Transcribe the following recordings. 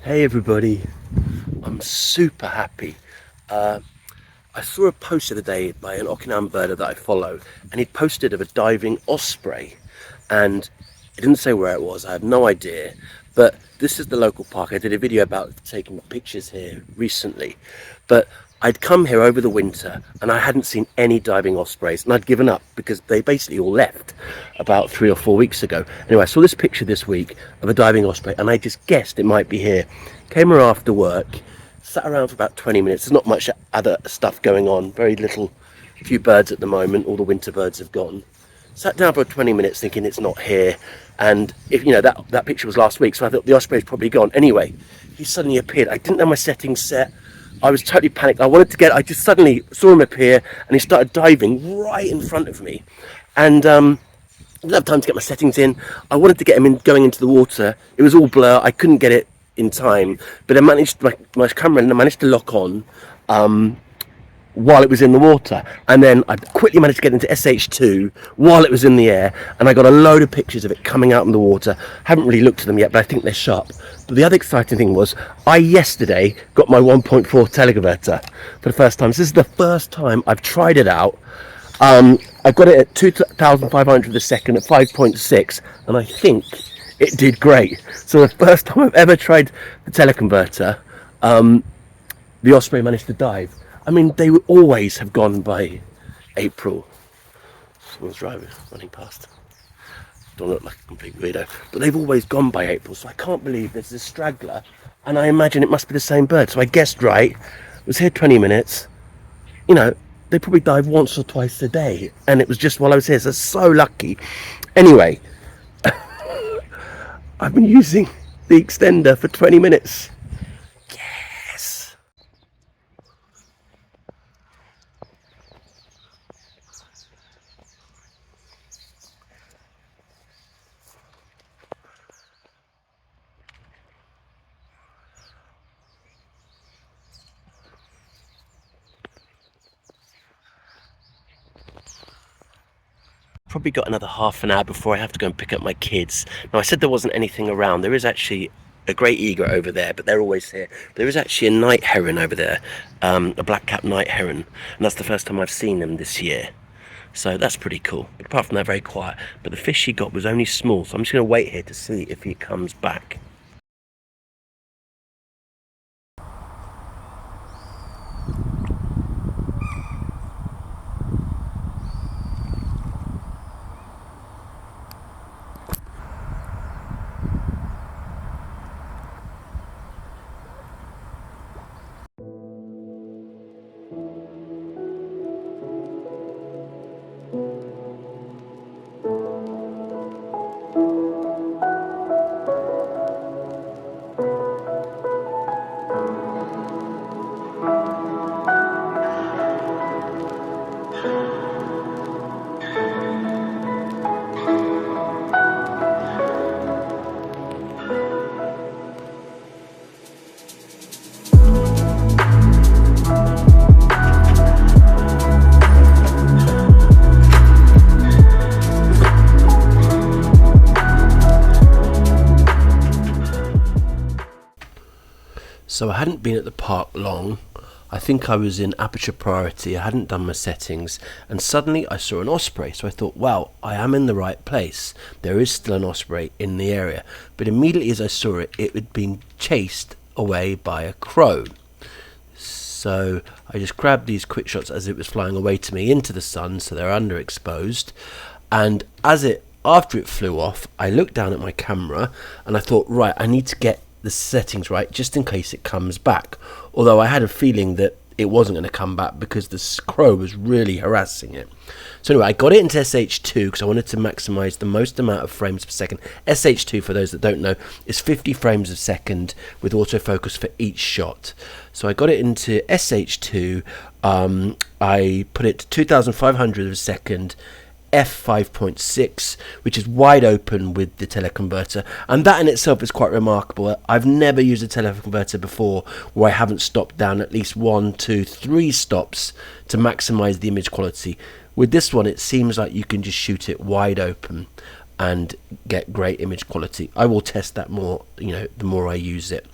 Hey everybody, I'm super happy. I saw a post the other day by an Okinawan birder that I follow, and he'd posted of a diving osprey, and it didn't say where it was. I have no idea, but this is the local park. I did a video about taking pictures here recently, but I'd come here over the winter and I hadn't seen any diving ospreys, and I'd given up because they basically all left about 3 or 4 weeks ago. Anyway, I saw this picture this week of a diving osprey and I just guessed it might be here. Came here after work, sat around for about 20 minutes. There's not much other stuff going on, very little, few birds at the moment. All the winter birds have gone. Sat down for 20 minutes thinking it's not here, and if you know that picture was last week, so I thought the osprey's probably gone. Anyway, he suddenly appeared. I didn't have my settings set. I was totally panicked. I just suddenly saw him appear and he started diving right in front of me, and I didn't have time to get my settings in. I wanted to get him in going into the water. It was all blur. I couldn't get it in time, but I managed my camera and I managed to lock on while it was in the water, and then I quickly managed to get into SH2 while it was in the air, and I got a load of pictures of it coming out in the water. Haven't really looked at them yet, but I think they're sharp. But the other exciting thing was I yesterday got my 1.4 teleconverter for the first time. So this is the first time I've tried it out. I got it at 2,500 a second at 5.6, and I think it did great. So the first time I've ever tried the teleconverter, the Osprey managed to dive. I mean, they would always have gone by April. Someone's running past. Don't look like a complete weirdo, but they've always gone by April, so I can't believe there's a straggler, and I imagine it must be the same bird. So I guessed right. I was here 20 minutes. You know, they probably dive once or twice a day, and it was just while I was here, so lucky. Anyway, I've been using the extender for 20 minutes. Yes. Probably got another half an hour before I have to go and pick up my kids. Now, I said there wasn't anything around. There is actually a great egret over there, but they're always here. There is actually a night heron over there, a black-capped night heron, and that's the first time I've seen them this year. So that's pretty cool. But apart from that, very quiet. But the fish he got was only small, so I'm just going to wait here to see if he comes back. So I hadn't been at the park long. I think I was in aperture priority. I hadn't done my settings, and suddenly I saw an osprey. So I thought, wow, I am in the right place. There is still an osprey in the area. But immediately as I saw it, it had been chased away by a crow. So I just grabbed these quick shots as it was flying away to me into the sun, so they're underexposed. And after it flew off, I looked down at my camera and I thought, right, I need to get the settings right just in case it comes back, although I had a feeling that it wasn't going to come back because the crow was really harassing it. So anyway, I got it into SH2 because I wanted to maximize the most amount of frames per second. SH2, for those that don't know, is 50 frames a second with autofocus for each shot. So I got it into SH2. I put it to 2500 a second, f5.6, which is wide open with the teleconverter, and that in itself is quite remarkable. I've never used a teleconverter before where I haven't stopped down at least 1, 2, 3 stops to maximize the image quality. With this one, it seems like you can just shoot it wide open and get great image quality. I will test that more, the more I use it.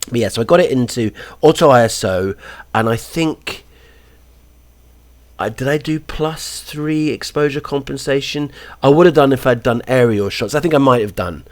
But yeah, so I got it into auto ISO, and I think did I do +3 exposure compensation? I would have done if I'd done aerial shots. I think I might have done.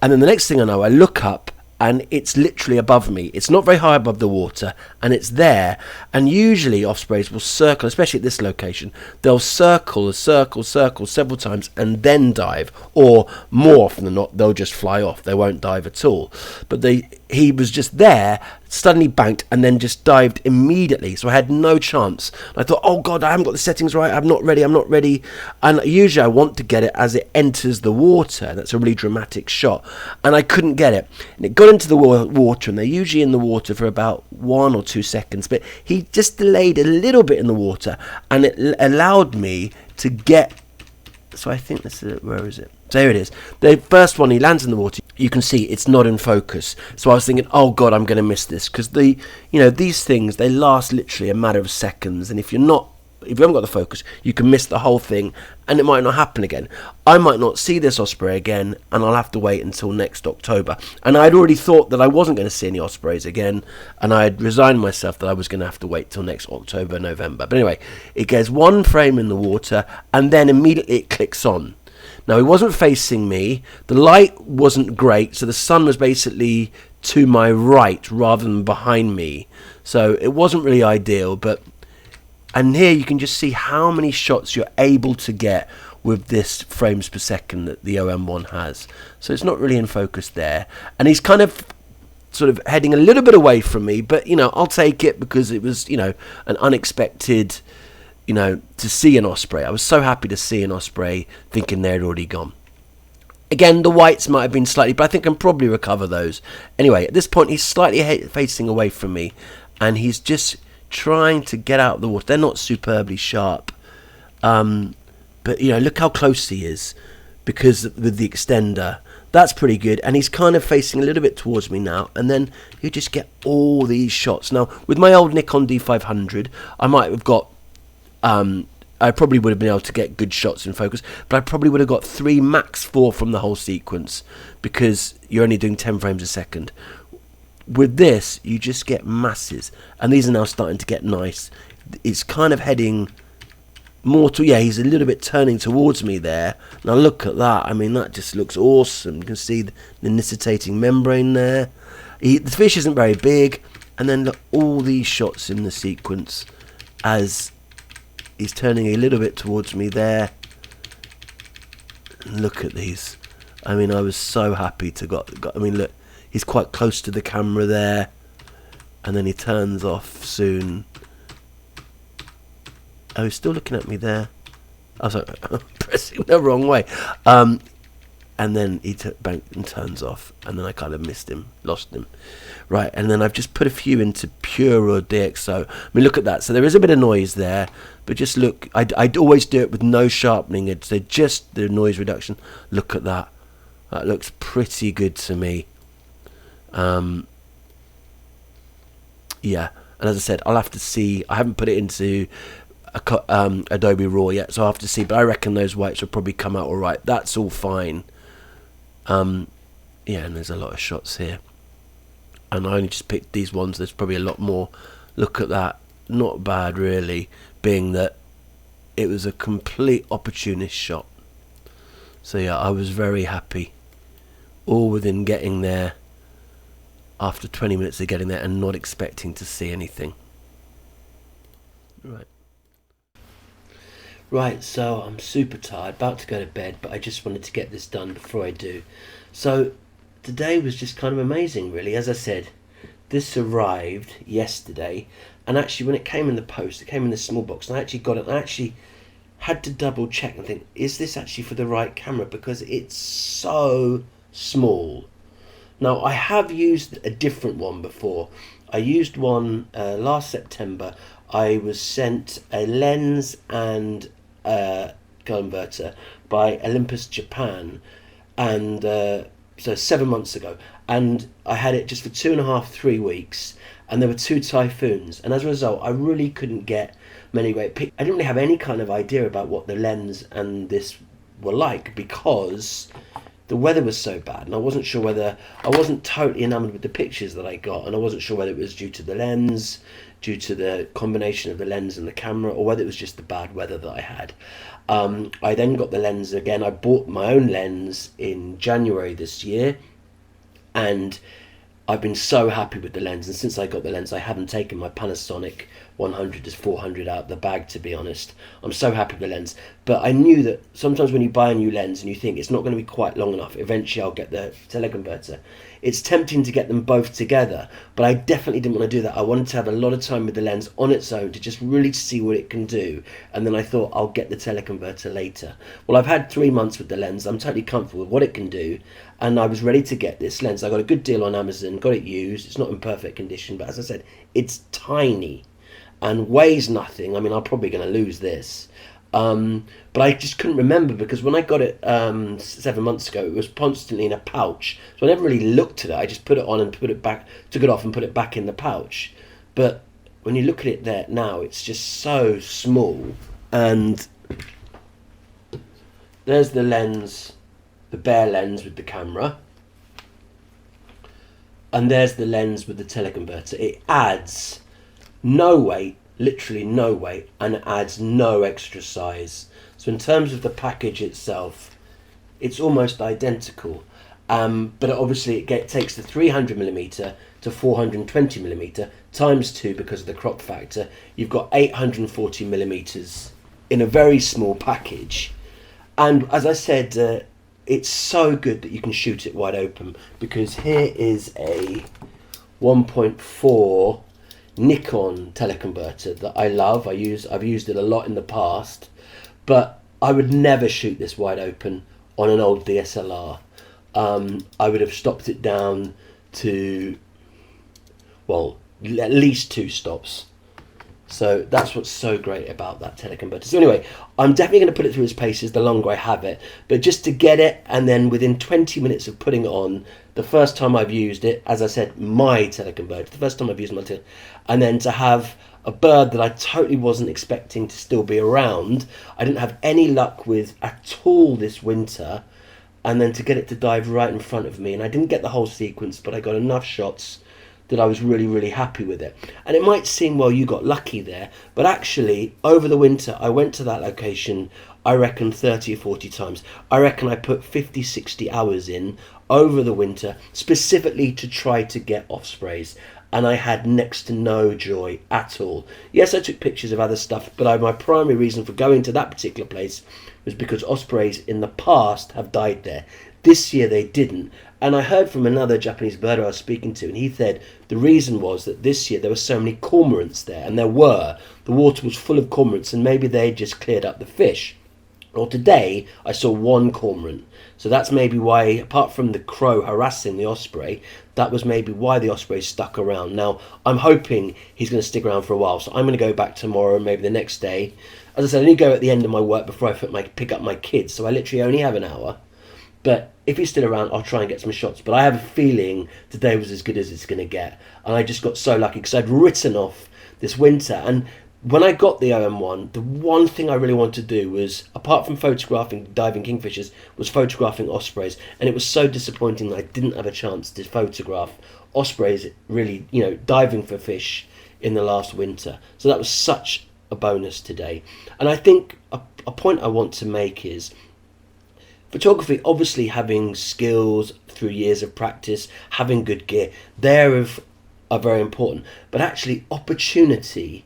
And then the next thing I know, I look up and it's literally above me. It's not very high above the water, and it's there. And usually Ospreys will circle, especially at this location. They'll circle several times and then dive, or more often than not, they'll just fly off. They won't dive at all. But he was just there, suddenly banked, and then just dived immediately. So I had no chance. I thought, oh God, I haven't got the settings right. I'm not ready. And usually I want to get it as it enters the water. That's a really dramatic shot. And I couldn't get it. And it got into the water, and they're usually in the water for about 1 or 2 seconds. But he just delayed a little bit in the water, and it allowed me to get... So I think this is... Where is it? There it is. The first one, he lands in the water. You can see it's not in focus. So I was thinking, oh God, I'm going to miss this, because these things, they last literally a matter of seconds, and if you haven't got the focus, you can miss the whole thing, and it might not happen again. I might not see this Osprey again, and I'll have to wait until next October. And I'd already thought that I wasn't going to see any Ospreys again, and I had resigned myself that I was going to have to wait till next October, November. But anyway, it goes 1 frame in the water, and then immediately it clicks on. Now, he wasn't facing me. The light wasn't great, so the sun was basically to my right rather than behind me. So it wasn't really ideal, but... And here you can just see how many shots you're able to get with this frames per second that the OM-1 has. So it's not really in focus there. And he's kind of sort of heading a little bit away from me, but, I'll take it because it was, an unexpected... to see an Osprey. I was so happy to see an Osprey, thinking they'd already gone. Again, the whites might have been slightly, but I think I can probably recover those. Anyway, at this point, he's slightly facing away from me, and he's just trying to get out of the water. They're not superbly sharp, but look how close he is, because with the extender, that's pretty good. And he's kind of facing a little bit towards me now, and then you just get all these shots. Now, with my old Nikon D500, I might have got I probably would have been able to get good shots in focus, but I probably would have got 3, max 4 from the whole sequence, because you're only doing 10 frames a second. With this, you just get masses, and these are now starting to get nice. It's kind of heading more to... Yeah, he's a little bit turning towards me there. Now look at that. I mean, that just looks awesome. You can see the nictitating membrane there. The fish isn't very big, and then look, all these shots in the sequence as... He's turning a little bit towards me there. Look at these. I mean, I was so happy to got. I mean, look, he's quite close to the camera there, and then he turns off soon. Oh, he's still looking at me there. Oh, sorry, I'm pressing the wrong way. And then he banked and turns off, and then I kind of missed him, lost him. Right, and then I've just put a few into pure or DxO. I mean, look at that. So there is a bit of noise there, but just look. I'd always do it with no sharpening. It's just the noise reduction. Look at that. That looks pretty good to me. Yeah, and as I said, I'll have to see. I haven't put it into Adobe Raw yet, so I'll have to see. But I reckon those whites will probably come out all right. That's all fine. Yeah, and there's a lot of shots here, and I only just picked these ones. There's probably a lot more. Look at that. Not bad, really, being that it was a complete opportunist shot. So yeah, I was very happy, all within getting there after 20 minutes of getting there and not expecting to see anything. Right, so I'm super tired, about to go to bed, but I just wanted to get this done before I do. So today was just kind of amazing, really. As I said, this arrived yesterday, and actually when it came in the post, it came in this small box, and I actually got it. I actually had to double check and think, is this actually for the right camera, because it's so small. Now, I have used a different one before. I used one last September. I was sent a lens and converter by Olympus Japan, and so 7 months ago, and I had it just for 2.5-3 weeks, and there were 2 typhoons, and as a result I really couldn't get many great pictures. I didn't really have any kind of idea about what the lens and this were like, because the weather was so bad, and I wasn't sure whether, I wasn't totally enamored with the pictures that I got, and I wasn't sure whether it was due to the lens, due to the combination of the lens and the camera, or whether it was just the bad weather that I had. I then got the lens again. I bought my own lens in January this year, and I've been so happy with the lens, and since I got the lens I haven't taken my Panasonic 100-400 out the bag, to be honest. I'm so happy with the lens, but I knew that sometimes when you buy a new lens and you think it's not going to be quite long enough, eventually I'll get the teleconverter. It's tempting to get them both together, but I definitely didn't want to do that. I wanted to have a lot of time with the lens on its own to just really see what it can do, and then I thought I'll get the teleconverter later. Well, I've had 3 months with the lens. I'm totally comfortable with what it can do, and I was ready to get this lens. I got a good deal on Amazon, got it used. It's not in perfect condition, but as I said, it's tiny and weighs nothing. I mean, I'm probably going to lose this. But I just couldn't remember, because when I got it 7 months ago, it was constantly in a pouch. So I never really looked at it. I just put it on and put it back, took it off and put it back in the pouch. But when you look at it there now, it's just so small. And there's the lens, the bare lens with the camera. And there's the lens with the teleconverter. It adds no weight, literally no weight, and it adds no extra size. So in terms of the package itself, it's almost identical, but obviously it takes the 300mm to 420mm times 2 because of the crop factor. You've got 840mm in a very small package, and as I said, it's so good that you can shoot it wide open, because here is a 1.4 Nikon teleconverter that I love. I've used it a lot in the past, but I would never shoot this wide open on an old DSLR. I would have stopped it down to, well, at least 2 stops. So that's what's so great about that teleconverter. So anyway, I'm definitely going to put it through its paces the longer I have it, but just to get it, and then within 20 minutes of putting it on, the first time I've used it, as I said, my teleconverter, the first time I've used my teleconverter, and then to have a bird that I totally wasn't expecting to still be around, I didn't have any luck with at all this winter, and then to get it to dive right in front of me, and I didn't get the whole sequence, but I got enough shots that I was really, really happy with it. And it might seem, well, you got lucky there, but actually, over the winter, I went to that location, I reckon 30 or 40 times. I reckon I put 50, 60 hours in over the winter, specifically to try to get ospreys, and I had next to no joy at all. Yes, I took pictures of other stuff, but my primary reason for going to that particular place was because ospreys in the past have died there. This year they didn't. And I heard from another Japanese birder I was speaking to, and he said the reason was that this year there were so many cormorants there, and there were. The water was full of cormorants, and maybe they just cleared up the fish. Well, today I saw 1 cormorant. So that's maybe why, apart from the crow harassing the osprey, that was maybe why the osprey stuck around. Now, I'm hoping he's going to stick around for a while, so I'm going to go back tomorrow, maybe the next day. As I said, I only go at the end of my work before I pick up my kids, so I literally only have an hour. But if he's still around, I'll try and get some shots. But I have a feeling today was as good as it's going to get. And I just got so lucky because I'd written off this winter. And when I got the OM-1, the one thing I really wanted to do was, apart from photographing diving kingfishers, was photographing ospreys. And it was so disappointing that I didn't have a chance to photograph ospreys really, diving for fish in the last winter. So that was such a bonus today. And I think a point I want to make is, photography, obviously having skills through years of practice, having good gear, are very important. But actually, opportunity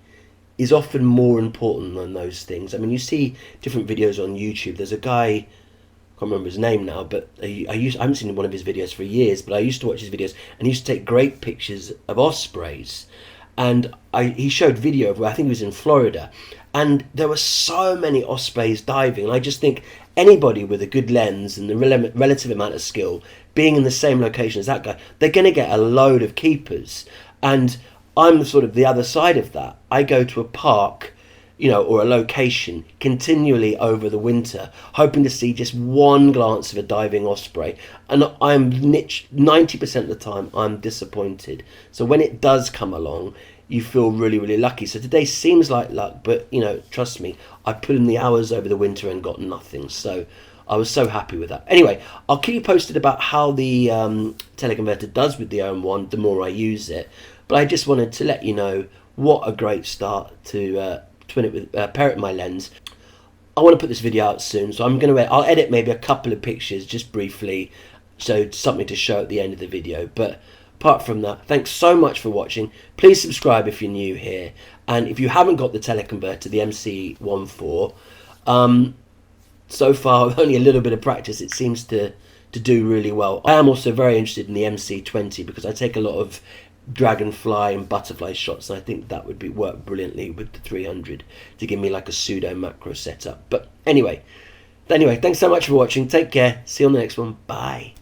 is often more important than those things. I mean, you see different videos on YouTube. There's a guy, I can't remember his name now, but I haven't seen one of his videos for years, but I used to watch his videos, and he used to take great pictures of ospreys. And he showed video of where I think he was in Florida, and there were so many ospreys diving, and I just think anybody with a good lens and the relative amount of skill, being in the same location as that guy, they're going to get a load of keepers. And I'm sort of the other side of that. I go to a park, or a location continually over the winter, hoping to see just one glance of a diving osprey, and I'm 90% of the time I'm disappointed. So when it does come along, you feel really, really lucky. So today seems like luck, but trust me, I put in the hours over the winter and got nothing. So I was so happy with that. Anyway, I'll keep you posted about how the teleconverter does with the OM-1 the more I use it. But I just wanted to let you know what a great start to twin it with pair it with my lens. I want to put this video out soon, so I'll edit maybe a couple of pictures just briefly, so something to show at the end of the video. But apart from that, thanks so much for watching. Please subscribe if you're new here, and if you haven't got the teleconverter, the MC-14, so far with only a little bit of practice, it seems to do really well. I am also very interested in the MC-20 because I take a lot of dragonfly and butterfly shots, and I think that would work brilliantly with the 300 to give me like a pseudo macro setup. But anyway, thanks so much for watching. Take care. See you on the next one. Bye.